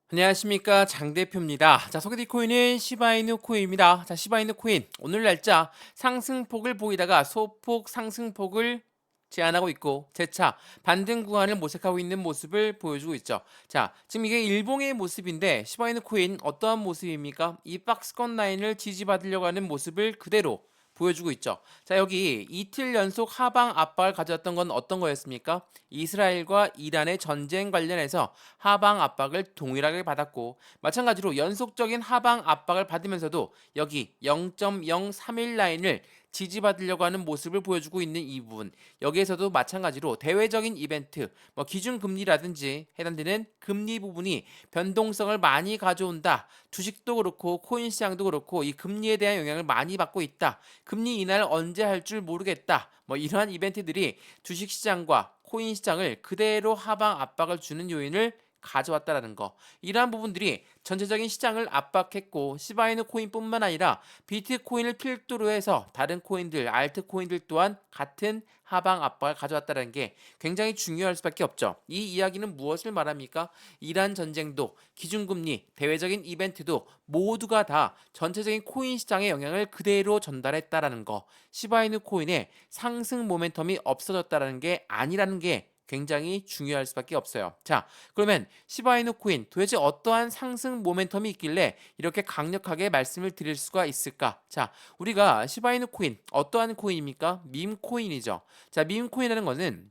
안녕하십니까, 장 대표입니다. 자, 소개팅 코인은 시바이누 코인입니다. 자, 시바이누 코인 오늘 날짜 상승폭을 보이다가 소폭 상승폭을 제한하고 있고 재차 반등 구간을 모색하고 있는 모습을 보여주고 있죠. 자, 지금 이게 일봉의 모습인데 시바이누 코인 어떠한 모습입니까? 이 박스권 라인을 지지받으려고 하는 모습을 그대로 보여주고 있죠. 자, 여기 이틀 연속 하방 압박을 가져왔던 건 어떤 거였습니까? 이스라엘과 이란의 전쟁 관련해서 하방 압박을 동일하게 받았고, 마찬가지로 연속적인 하방 압박을 받으면서도 여기 0.031 라인을 지지받으려고 하는 모습을 보여주고 있는 이 부분, 여기에서도 마찬가지로 대외적인 이벤트, 기준금리라든지 해당되는 금리 부분이 변동성을 많이 가져온다. 주식도 그렇고 코인 시장도 그렇고 이 금리에 대한 영향을 많이 받고 있다. 금리 인하를 언제 할 줄 모르겠다. 이러한 이벤트들이 주식 시장과 코인 시장을 그대로 하방 압박을 주는 요인을 가져왔다라는 거. 이러한 부분들이 전체적인 시장을 압박했고 시바이누 코인뿐만 아니라 비트코인을 필두로 해서 다른 코인들, 알트코인들 또한 같은 하방 압박을 가져왔다는 게 굉장히 중요할 수밖에 없죠. 이 이야기는 무엇을 말합니까? 이란 전쟁도 기준금리, 대외적인 이벤트도 모두가 다 전체적인 코인 시장에 영향을 그대로 전달했다라는 거. 시바이누 코인의 상승 모멘텀이 없어졌다라는 게 아니라는 게 굉장히 중요할 수밖에 없어요. 자, 그러면 시바이누 코인 도대체 어떠한 상승 모멘텀이 있길래 이렇게 강력하게 말씀을 드릴 수가 있을까? 자, 우리가 시바이누 코인 어떠한 코인입니까? 밈 코인이죠. 자, 밈 코인이라는 것은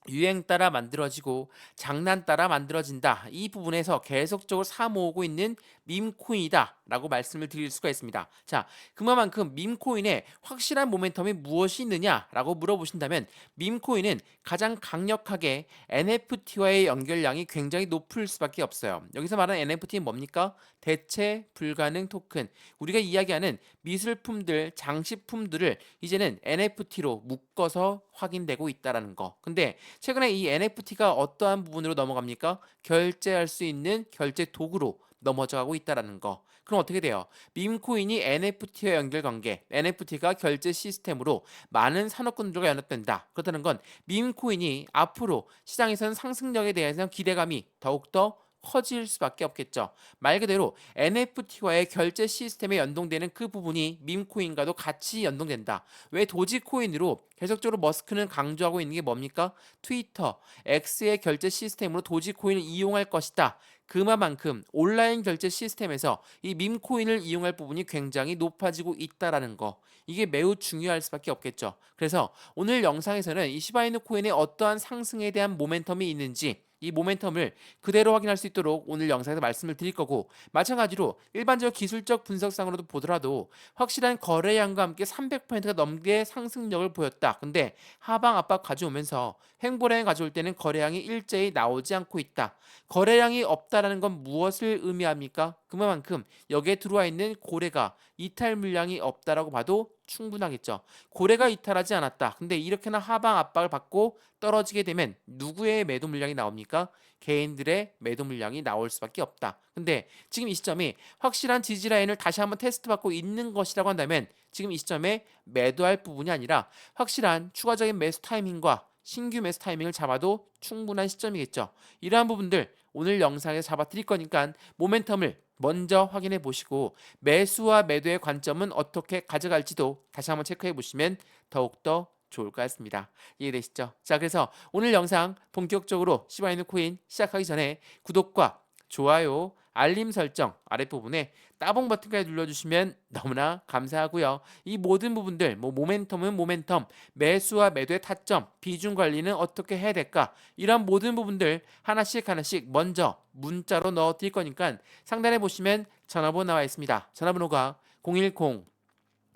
유행 따라 만들어지고 장난 따라 만들어진다. 이 부분에서 계속적으로 사모으고 있는 밈코인이다라고 말씀을 드릴 수가 있습니다. 자, 그만큼 밈코인의 확실한 모멘텀이 무엇이 있느냐라고 물어보신다면 밈코인은 가장 강력하게 NFT와의 연결량이 굉장히 높을 수밖에 없어요. 여기서 말하는 NFT는 뭡니까? 대체 불가능 토큰. 우리가 이야기하는 미술품들, 장식품들을 이제는 NFT로 묶어서 확인되고 있다라는 거. 근데 최근에 이 NFT가 어떠한 부분으로 넘어갑니까? 결제할 수 있는 결제 도구로 넘어져가고 있다라는 거. 그럼 어떻게 돼요? 밈코인이 NFT와 연결관계, NFT가 결제 시스템으로 많은 산업군들과 연합된다. 그렇다는 건 밈코인이 앞으로 시장에서는 상승력에 대해서 기대감이 더욱더 커질 수밖에 없겠죠. 말 그대로 NFT와의 결제 시스템에 연동되는 그 부분이 밈코인과도 같이 연동된다. 왜 도지코인으로 계속적으로 머스크는 강조하고 있는 게 뭡니까? 트위터, X의 결제 시스템으로 도지코인을 이용할 것이다. 그만큼 온라인 결제 시스템에서 이 밈코인을 이용할 부분이 굉장히 높아지고 있다라는 거. 이게 매우 중요할 수밖에 없겠죠. 그래서 오늘 영상에서는 이 시바이누 코인의 어떠한 상승에 대한 모멘텀이 있는지 이 모멘텀을 그대로 확인할 수 있도록 오늘 영상에서 말씀을 드릴 거고, 마찬가지로 일반적 기술적 분석상으로도 보더라도 확실한 거래량과 함께 300%가 넘게 상승력을 보였다. 근데 하방 압박 가져오면서 횡보량을 가져올 때는 거래량이 일제히 나오지 않고 있다. 거래량이 없다라는 건 무엇을 의미합니까? 그만큼 여기에 들어와 있는 고래가 이탈 물량이 없다라고 봐도 충분하겠죠. 고래가 이탈하지 않았다. 근데 이렇게나 하방 압박을 받고 떨어지게 되면 누구의 매도 물량이 나옵니까? 개인들의 매도 물량이 나올 수밖에 없다. 근데 지금 이 시점이 확실한 지지 라인을 다시 한번 테스트 받고 있는 것이라고 한다면 지금 이 시점에 매도할 부분이 아니라 확실한 추가적인 매수 타이밍과 신규 매수 타이밍을 잡아도 충분한 시점이겠죠. 이러한 부분들 오늘 영상에서 잡아 드릴 거니까 모멘텀을 먼저 확인해 보시고 매수와 매도의 관점은 어떻게 가져갈지도 다시 한번 체크해 보시면 더욱더 좋을 것 같습니다. 이해되시죠? 자, 그래서 오늘 영상 본격적으로 시바이누 코인 시작하기 전에 구독과 좋아요, 알림 설정 아랫부분에 따봉 버튼까지 눌러주시면 너무나 감사하고요. 이 모든 부분들, 모멘텀은 모멘텀, 매수와 매도의 타점, 비중 관리는 어떻게 해야 될까? 이런 모든 부분들 하나씩 하나씩 먼저 문자로 넣어 드릴 거니까 상단에 보시면 전화번호 나와 있습니다. 전화번호가 010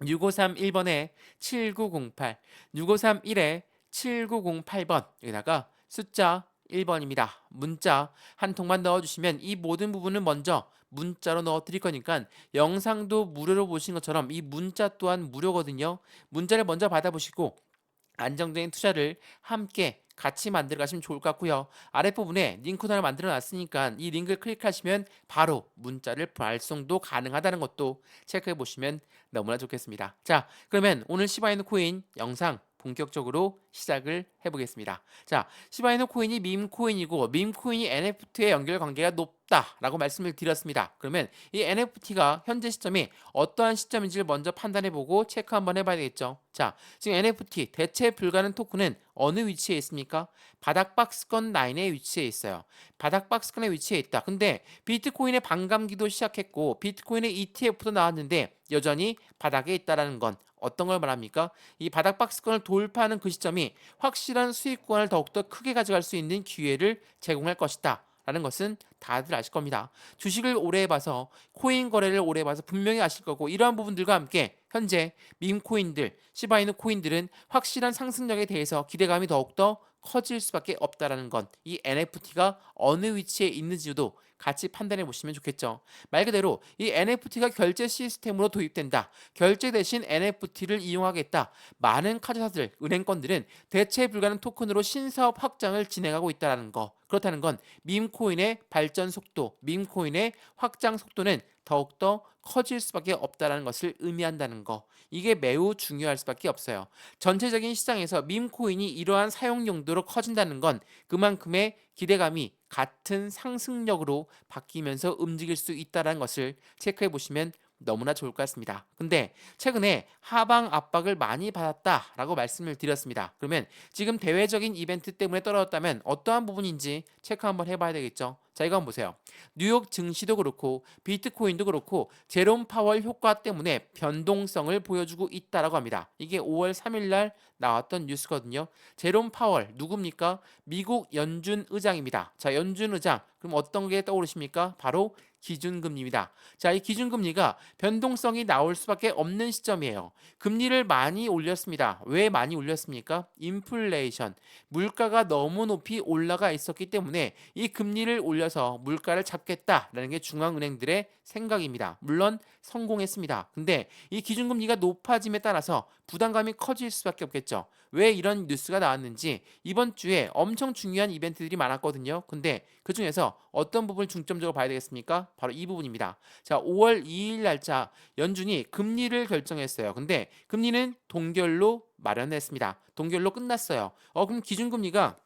6531번에 7908, 6531에 7908번, 여기다가 숫자 1번입니다. 문자 한 통만 넣어주시면 이 모든 부분은 먼저 문자로 넣어 드릴 거니까 영상도 무료로 보신 것처럼 이 문자 또한 무료거든요. 문자를 먼저 받아보시고 안정적인 투자를 함께 같이 만들어 가시면 좋을 것 같고요. 아랫부분에 링크 하나 만들어 놨으니까 이 링크를 클릭하시면 바로 문자를 발송도 가능하다는 것도 체크해 보시면 너무나 좋겠습니다. 자, 그러면 오늘 시바이누 코인 영상 본격적으로 시작을 해보겠습니다. 자, 시바이누 코인이 밈 코인이고 밈 코인이 NFT의 연결 관계가 높다라고 말씀을 드렸습니다. 그러면 이 NFT가 현재 시점이 어떠한 시점인지를 먼저 판단해보고 체크 한번 해봐야 되겠죠. 자, 지금 NFT 대체 불가능 토큰은 어느 위치에 있습니까? 바닥 박스권 라인에 위치해 있어요. 바닥 박스권에 위치해 있다. 근데 비트코인의 반감기도 시작했고 비트코인의 ETF도 나왔는데 여전히 바닥에 있다라는 건 어떤 걸 말합니까? 이 바닥 박스권을 돌파하는 그 시점이 확실한 수익권을 더욱더 크게 가져갈 수 있는 기회를 제공할 것이다. 라는 것은 다들 아실 겁니다. 주식을 오래 해봐서 코인 거래를 오래 해봐서 분명히 아실 거고 이러한 부분들과 함께 현재 밈 코인들, 시바이누 코인들은 확실한 상승력에 대해서 기대감이 더욱더 커질 수밖에 없다라는 건 이 NFT가 어느 위치에 있는지도 같이 판단해 보시면 좋겠죠. 말 그대로 이 NFT가 결제 시스템으로 도입된다. 결제 대신 NFT를 이용하겠다. 많은 카드사들, 은행권들은 대체 불가능 토큰으로 신사업 확장을 진행하고 있다는 거. 그렇다는 건 밈코인의 발전 속도, 밈코인의 확장 속도는 더욱더 커질 수밖에 없다는 것을 의미한다는 거. 이게 매우 중요할 수밖에 없어요. 전체적인 시장에서 밈코인이 이러한 사용 용도로 커진다는 건 그만큼의 기대감이 같은 상승력으로 바뀌면서 움직일 수 있다는 것을 체크해 보시면 너무나 좋을 것 같습니다. 근데 최근에 하방 압박을 많이 받았다라고 말씀을 드렸습니다. 그러면 지금 대외적인 이벤트 때문에 떨어졌다면 어떠한 부분인지 체크 한번 해봐야 되겠죠. 자, 이거 한번 보세요. 뉴욕 증시도 그렇고 비트코인도 그렇고 제롬 파월 효과 때문에 변동성을 보여주고 있다라고 합니다. 이게 5월 3일 날 나왔던 뉴스거든요. 제롬 파월 누굽니까? 미국 연준 의장입니다. 자, 연준 의장 그럼 어떤 게 떠오르십니까? 바로 기준금리입니다. 자, 이 기준금리가 변동성이 나올 수밖에 없는 시점이에요. 금리를 많이 올렸습니다. 왜 많이 올렸습니까? 인플레이션, 물가가 너무 높이 올라가 있었기 때문에 이 금리를 올려서 물가를 잡겠다라는 게 중앙은행들의 생각입니다. 물론 성공했습니다. 근데 이 기준금리가 높아짐에 따라서 부담감이 커질 수밖에 없겠죠. 왜 이런 뉴스가 나왔는지 이번 주에 엄청 중요한 이벤트들이 많았거든요. 근데 그 중에서 어떤 부분을 중점적으로 봐야 되겠습니까? 바로 이 부분입니다. 자, 5월 2일 날짜 연준이 금리를 결정했어요. 근데 금리는 동결로 마련했습니다. 동결로 끝났어요. 그럼 기준금리가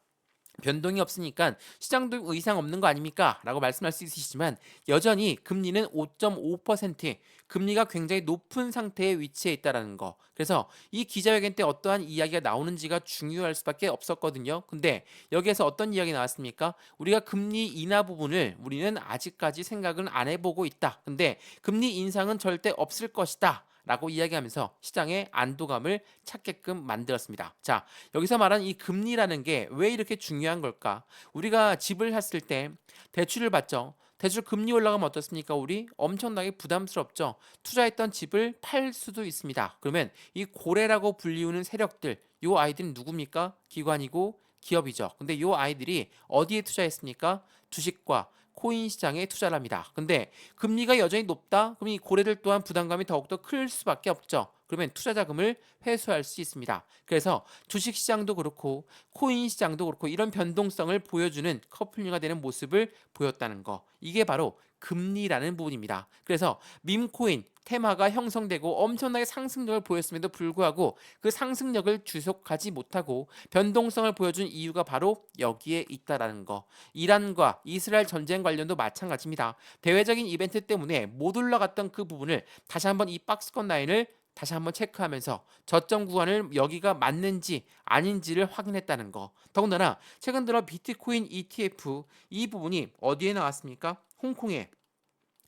변동이 없으니까 시장도 의상 없는 거 아닙니까? 라고 말씀할 수 있으시지만 여전히 금리는 5.5% 금리가 굉장히 높은 상태에 위치해 있다는 거. 그래서 이 기자회견 때 어떠한 이야기가 나오는지가 중요할 수밖에 없었거든요. 근데 여기에서 어떤 이야기 나왔습니까? 우리가 금리 인하 부분을 우리는 아직까지 생각은 안 해보고 있다. 근데 금리 인상은 절대 없을 것이다. 라고 이야기하면서 시장의 안도감을 찾게끔 만들었습니다. 자, 여기서 말한 이 금리라는 게 왜 이렇게 중요한 걸까? 우리가 집을 샀을 때 대출을 받죠. 대출 금리 올라가면 어떻습니까? 우리 엄청나게 부담스럽죠. 투자했던 집을 팔 수도 있습니다. 그러면 이 고래라고 불리우는 세력들, 요 아이들은 누굽니까? 기관이고 기업이죠. 근데 요 아이들이 어디에 투자했습니까? 주식과 코인 시장에 투자를 합니다. 근데 금리가 여전히 높다? 그럼 이 고래들 또한 부담감이 더욱더 클 수밖에 없죠. 그러면 투자 자금을 회수할 수 있습니다. 그래서 주식 시장도 그렇고 코인 시장도 그렇고 이런 변동성을 보여주는 커플링가 되는 모습을 보였다는 거. 이게 바로 금리라는 부분입니다. 그래서 밈코인 테마가 형성되고 엄청나게 상승력을 보였음에도 불구하고 그 상승력을 지속하지 못하고 변동성을 보여준 이유가 바로 여기에 있다라는 거. 이란과 이스라엘 전쟁 관련도 마찬가지입니다. 대외적인 이벤트 때문에 못 올라갔던 그 부분을 다시 한번 이 박스권 라인을 다시 한번 체크하면서 저점 구간을 여기가 맞는지 아닌지를 확인했다는 거. 더군다나 최근 들어 비트코인 ETF 이 부분이 어디에 나왔습니까? 홍콩에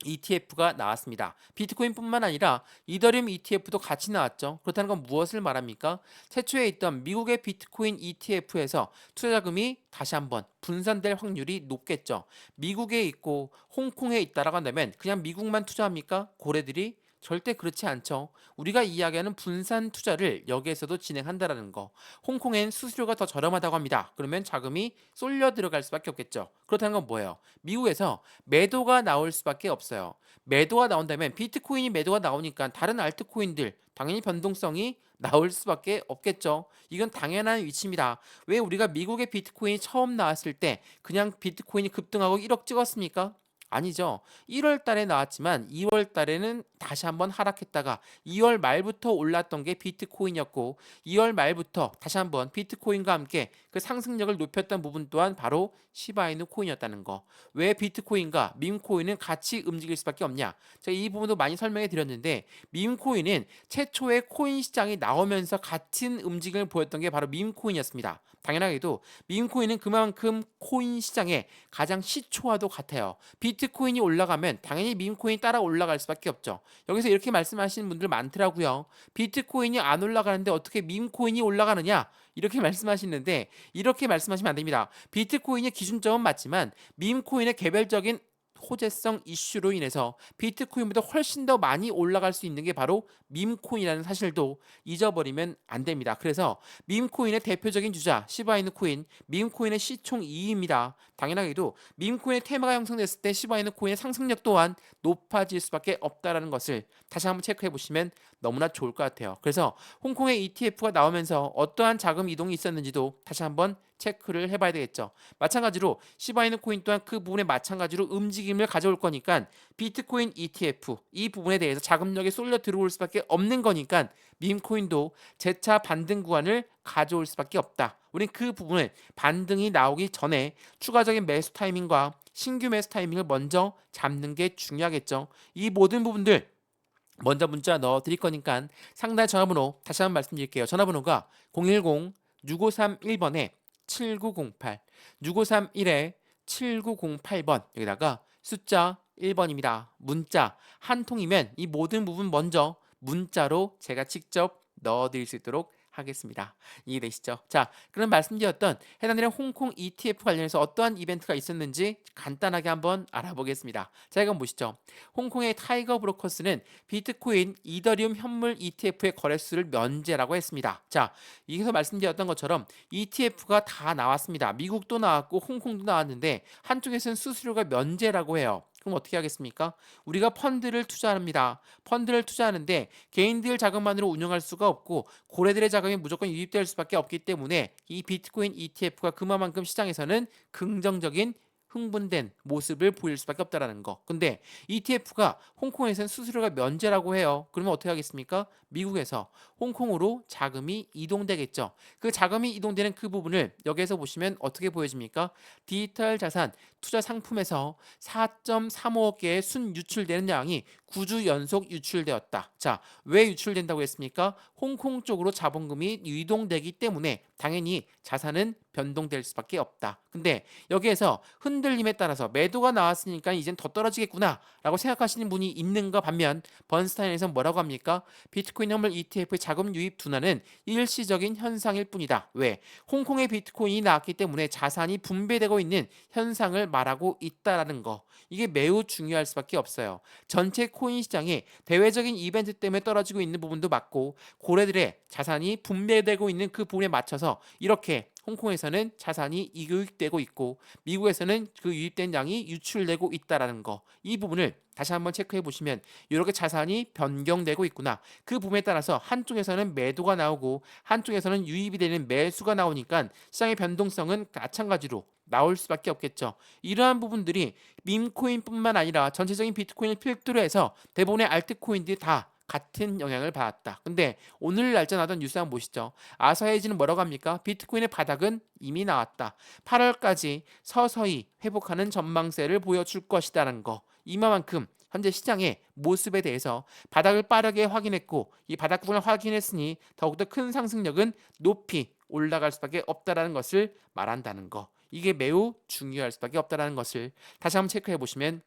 ETF가 나왔습니다. 비트코인뿐만 아니라 이더리움 ETF도 같이 나왔죠. 그렇다는 건 무엇을 말합니까? 최초에 있던 미국의 비트코인 ETF에서 투자 자금이 다시 한번 분산될 확률이 높겠죠. 미국에 있고 홍콩에 있다라고 한다면 그냥 미국만 투자합니까? 고래들이? 절대 그렇지 않죠. 우리가 이야기하는 분산 투자를 여기에서도 진행한다라는 거. 홍콩엔 수수료가 더 저렴하다고 합니다. 그러면 자금이 쏠려 들어갈 수밖에 없겠죠. 그렇다는 건 뭐예요? 미국에서 매도가 나올 수밖에 없어요. 매도가 나온다면 비트코인이 매도가 나오니까 다른 알트코인들 당연히 변동성이 나올 수밖에 없겠죠. 이건 당연한 위치입니다. 왜 우리가 미국의 비트코인이 처음 나왔을 때 그냥 비트코인이 급등하고 1억 찍었습니까? 아니죠. 1월 달에 나왔지만 2월 달에는 다시 한번 하락했다가 2월 말부터 올랐던 게 비트코인이었고 2월 말부터 다시 한번 비트코인과 함께 그 상승력을 높였던 부분 또한 바로 시바이누 코인이었다는 거. 왜 비트코인과 밈코인은 같이 움직일 수밖에 없냐? 제가 이 부분도 많이 설명해 드렸는데 밈코인은 최초의 코인 시장이 나오면서 같은 움직임을 보였던 게 바로 밈코인이었습니다. 당연하게도 밈코인은 그만큼 코인 시장의 가장 시초와도 같아요. 비트코인이 올라가면 당연히 밈코인이 따라 올라갈 수밖에 없죠. 여기서 이렇게 말씀하시는 분들 많더라고요. 비트코인이 안 올라가는데 어떻게 밈코인이 올라가느냐? 이렇게 말씀하시는데 이렇게 말씀하시면 안 됩니다. 비트코인의 기준점은 맞지만 밈코인의 개별적인 호재성 이슈로 인해서 비트코인보다 훨씬 더 많이 올라갈 수 있는 게 바로 밈코인이라는 사실도 잊어버리면 안 됩니다. 그래서 밈코인의 대표적인 주자 시바이누 코인, 밈코인의 시총 2위입니다. 당연하게도 밈코인의 테마가 형성됐을 때 시바이누 코인의 상승력 또한 높아질 수밖에 없다라는 것을 다시 한번 체크해 보시면 너무나 좋을 것 같아요. 그래서 홍콩의 ETF가 나오면서 어떠한 자금 이동이 있었는지도 다시 한번 체크를 해봐야 되겠죠. 마찬가지로 시바이누 코인 또한 그 부분에 마찬가지로 움직임을 가져올 거니까 비트코인 ETF 이 부분에 대해서 자금력이 쏠려 들어올 수밖에 없는 거니까 밈코인도 재차 반등 구간을 가져올 수밖에 없다. 우린 그 부분을 반등이 나오기 전에 추가적인 매수 타이밍과 신규 매수 타이밍을 먼저 잡는 게 중요하겠죠. 이 모든 부분들 먼저 문자 넣어 드릴 거니까 상단 전화번호 다시 한번 말씀드릴게요. 전화번호가 010-6531번에 7908 6531에 7908번 여기다가 숫자 1번입니다. 문자 한 통이면 이 모든 부분 먼저 문자로 제가 직접 넣어드릴 수 있도록 하겠습니다. 이해되시죠? 자, 그럼 말씀드렸던 해당되는 홍콩 ETF 관련해서 어떠한 이벤트가 있었는지 간단하게 한번 알아보겠습니다. 자, 이건 보시죠. 홍콩의 타이거 브로커스는 비트코인, 이더리움 현물 ETF의 거래수를 면제라고 했습니다. 자, 여기서 말씀드렸던 것처럼 ETF가 다 나왔습니다. 미국도 나왔고 홍콩도 나왔는데 한쪽에서는 수수료가 면제라고 해요. 그럼 어떻게 하겠습니까? 우리가 펀드를 투자합니다. 펀드를 투자하는데 개인들 자금만으로 운영할 수가 없고 고래들의 자금이 무조건 유입될 수밖에 없기 때문에 이 비트코인 ETF가 그만큼 시장에서는 긍정적인 흥분된 모습을 보일 수밖에 없다라는 거. 근데 ETF가 홍콩에서는 수수료가 면제라고 해요. 그러면 어떻게 하겠습니까? 미국에서 홍콩으로 자금이 이동되겠죠. 그 자금이 이동되는 그 부분을 여기에서 보시면 어떻게 보여집니까? 디지털 자산 투자 상품에서 4.35억 개의 순 유출되는 양이 9주 연속 유출되었다. 자, 왜 유출된다고 했습니까? 홍콩 쪽으로 자본금이 이동되기 때문에 당연히 자산은 변동될 수밖에 없다. 근데 여기에서 흔들림에 따라서 매도가 나왔으니까 이젠 더 떨어지겠구나 라고 생각하시는 분이 있는가 반면 번스타인에서 뭐라고 합니까? 비트코인 현물 ETF의 자금 유입 둔화는 일시적인 현상일 뿐이다. 왜? 홍콩의 비트코인이 나왔기 때문에 자산이 분배되고 있는 현상을 말하고 있다라는 거. 이게 매우 중요할 수밖에 없어요. 전체 코인 시장이 대외적인 이벤트 때문에 떨어지고 있는 부분도 맞고 고래들의 자산이 분배되고 있는 그 부분에 맞춰서 이렇게 홍콩에서는 자산이 이교육되고 있고 미국에서는 그 유입된 양이 유출되고 있다라는 거. 이 부분을 다시 한번 체크해 보시면 이렇게 자산이 변경되고 있구나. 그 부분에 따라서 한쪽에서는 매도가 나오고 한쪽에서는 유입이 되는 매수가 나오니까 시장의 변동성은 마찬가지로 나올 수밖에 없겠죠. 이러한 부분들이 밈코인뿐만 아니라 전체적인 비트코인을 필두로 해서 대부분의 알트코인들이 다 같은 영향을 받았다. 근데 오늘 날짜 나던 뉴스 한번 보시죠. 아사헤이지는 뭐라고 합니까? 비트코인의 바닥은 이미 나왔다. 8월까지 서서히 회복하는 전망세를 보여줄 것이다라는 거. 이만큼 현재 시장의 모습에 대해서 바닥을 빠르게 확인했고 이 바닥 부분을 확인했으니 더욱더 큰 상승력은 높이 올라갈 수밖에 없다라는 것을 말한다는 거. 이게 매우 중요할 수밖에 없다라는 것을 다시 한번 체크해 보시면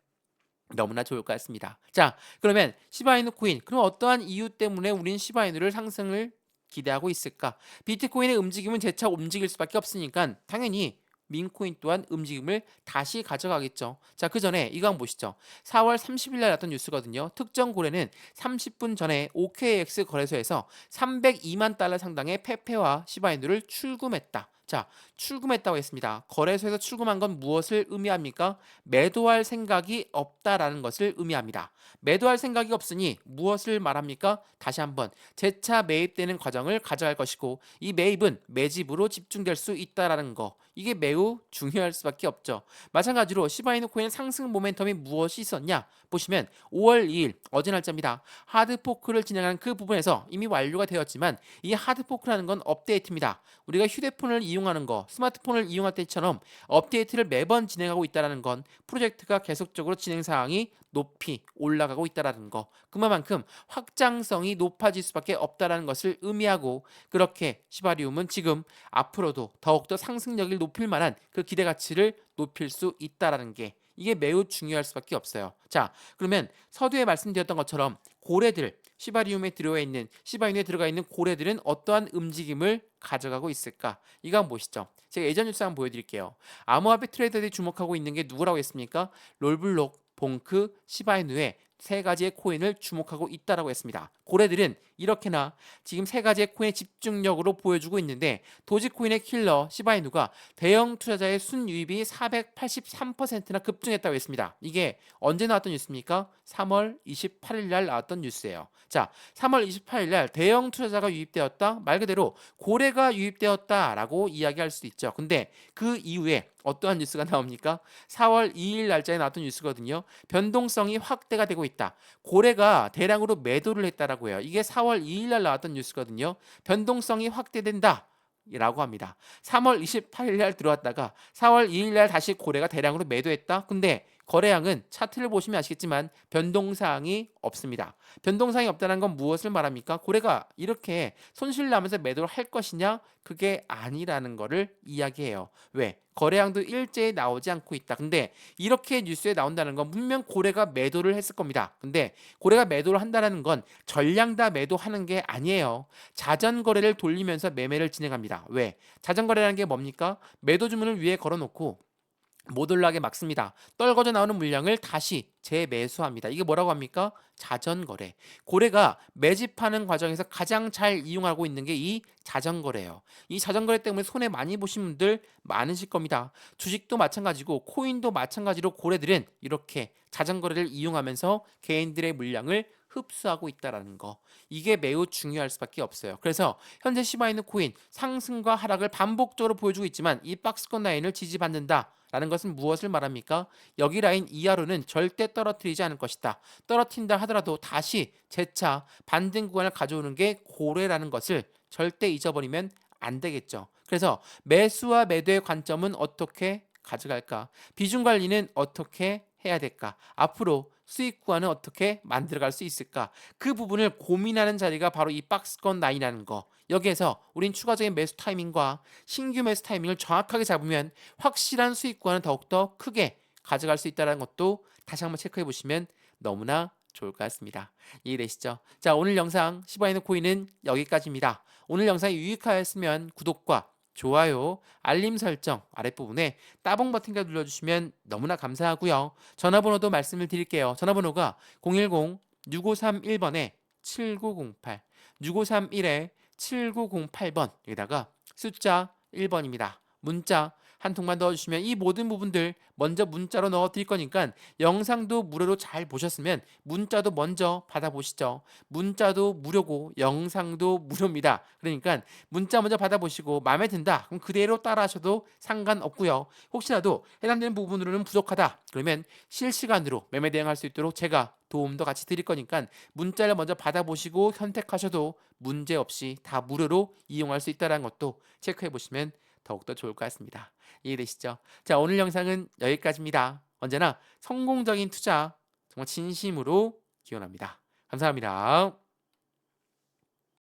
너무나 좋을 것 같습니다. 자, 그러면 시바이누 코인. 그럼 어떠한 이유 때문에 우린 시바이누를 상승을 기대하고 있을까? 비트코인의 움직임은 재차 움직일 수밖에 없으니까 당연히 민코인 또한 움직임을 다시 가져가겠죠. 자, 그 전에 이거 한번 보시죠. 4월 30일 날 났던 뉴스거든요. 특정 고래는 30분 전에 OKX 거래소에서 302만 달러 상당의 페페와 시바이누를 출금했다. 자, 출금했다고 했습니다. 거래소에서 출금한 건 무엇을 의미합니까? 매도할 생각이 없다라는 것을 의미합니다. 매도할 생각이 없으니 무엇을 말합니까? 다시 한번 재차 매입되는 과정을 가져갈 것이고 이 매입은 매집으로 집중될 수 있다라는 거. 이게 매우 중요할 수밖에 없죠. 마찬가지로 시바이누 코인 상승 모멘텀이 무엇이 있었냐? 보시면 5월 2일 어제 날짜입니다. 하드포크를 진행하는 그 부분에서 이미 완료가 되었지만 이 하드포크라는 건 업데이트입니다. 우리가 휴대폰을 이용하는 거, 스마트폰을 이용할 때처럼 업데이트를 매번 진행하고 있다는 건 프로젝트가 계속적으로 진행 사항이 높이 올라가고 있다는 거, 그만큼 확장성이 높아질 수밖에 없다는 것을 의미하고, 그렇게 시바리움은 지금 앞으로도 더욱더 상승력을 높일 만한 그 기대 가치를 높일 수 있다는 게, 이게 매우 중요할 수밖에 없어요. 자, 그러면 서두에 말씀드렸던 것처럼 고래들, 시바리움에 들어가 있는, 시바인에 들어가 있는 고래들은 어떠한 움직임을 가져가고 있을까? 이거 한번 보시죠. 제가 예전 뉴스 한번 보여드릴게요. 암호화폐 트레이더들이 주목하고 있는 게 누구라고 했습니까? 롤블록, 봉크, 시바이누의 세 가지의 코인을 주목하고 있다라고 했습니다. 고래들은 이렇게나 지금 세 가지의 코인의 집중력으로 보여주고 있는데, 도지코인의 킬러 시바이누가 대형 투자자의 순유입이 483%나 급증했다고 했습니다. 이게 언제 나왔던 뉴스입니까? 3월 28일 날 나왔던 뉴스예요. 자, 3월 28일 날 대형 투자자가 유입되었다, 말 그대로 고래가 유입되었다라고 이야기할 수 있죠. 근데 그 이후에 어떠한 뉴스가 나옵니까? 4월 2일 날짜에 나왔던 뉴스거든요. 변동성이 확대가 되고 있다. 고래가 대량으로 매도를 했다라고 해요. 이게 4월 2일 날 나왔던 뉴스거든요. 변동성이 확대된다 라고 합니다. 3월 28일 날 들어왔다가 4월 2일 날 다시 고래가 대량으로 매도했다. 근데 거래량은 차트를 보시면 아시겠지만 변동사항이 없습니다. 변동사항이 없다는 건 무엇을 말합니까? 고래가 이렇게 손실 나면서 매도를 할 것이냐? 그게 아니라는 거를 이야기해요. 왜? 거래량도 일제히 나오지 않고 있다. 근데 이렇게 뉴스에 나온다는 건 분명 고래가 매도를 했을 겁니다. 근데 고래가 매도를 한다는 건 전량 다 매도하는 게 아니에요. 자전 거래를 돌리면서 매매를 진행합니다. 왜? 자전 거래라는 게 뭡니까? 매도 주문을 위에 걸어놓고 못 올라가게 막습니다. 떨궈져 나오는 물량을 다시 재매수합니다. 이게 뭐라고 합니까? 자전거래. 고래가 매집하는 과정에서 가장 잘 이용하고 있는 게 이 자전거래예요. 이 자전거래 때문에 손해 많이 보신 분들 많으실 겁니다. 주식도 마찬가지고 코인도 마찬가지로 고래들은 이렇게 자전거래를 이용하면서 개인들의 물량을 흡수하고 있다는 거, 이게 매우 중요할 수밖에 없어요. 그래서 현재 시바이누 코인 상승과 하락을 반복적으로 보여주고 있지만 이 박스권 라인을 지지받는다 라는 것은 무엇을 말합니까? 여기 라인 이하로는 절대 떨어뜨리지 않을 것이다. 떨어뜨린다 하더라도 다시 재차 반등 구간을 가져오는 게 고래라는 것을 절대 잊어버리면 안 되겠죠. 그래서 매수와 매도의 관점은 어떻게 가져갈까? 비중 관리는 어떻게 해야 될까? 앞으로 수익 구간은 어떻게 만들어갈 수 있을까? 그 부분을 고민하는 자리가 바로 이 박스권 라인이라는 거. 여기에서 우린 추가적인 매수 타이밍과 신규 매수 타이밍을 정확하게 잡으면 확실한 수익 구간을 더욱더 크게 가져갈 수 있다는 것도 다시 한번 체크해 보시면 너무나 좋을 것 같습니다. 이해되시죠? 자, 오늘 영상 시바이누 코인은 여기까지입니다. 오늘 영상이 유익하였으면 구독과 좋아요, 알림 설정 아랫부분에 따봉 버튼까지 눌러주시면 너무나 감사하고요. 전화번호도 말씀을 드릴게요. 전화번호가 010-6531번에 7908, 6531에 7908번, 여기다가 숫자 1번입니다. 문자 한 통만 넣어주시면 이 모든 부분들 먼저 문자로 넣어 드릴 거니까 영상도 무료로 잘 보셨으면 문자도 먼저 받아보시죠. 문자도 무료고 영상도 무료입니다. 그러니까 문자 먼저 받아보시고 마음에 든다 그럼 그대로 따라 하셔도 상관없고요. 혹시라도 해당되는 부분으로는 부족하다 그러면 실시간으로 매매 대응할 수 있도록 제가 도움도 같이 드릴 거니까 문자를 먼저 받아보시고 선택하셔도 문제없이 다 무료로 이용할 수 있다는 것도 체크해 보시면 더욱더 좋을 것 같습니다. 이해되시죠? 자, 오늘 영상은 여기까지입니다. 언제나 성공적인 투자 정말 진심으로 기원합니다. 감사합니다.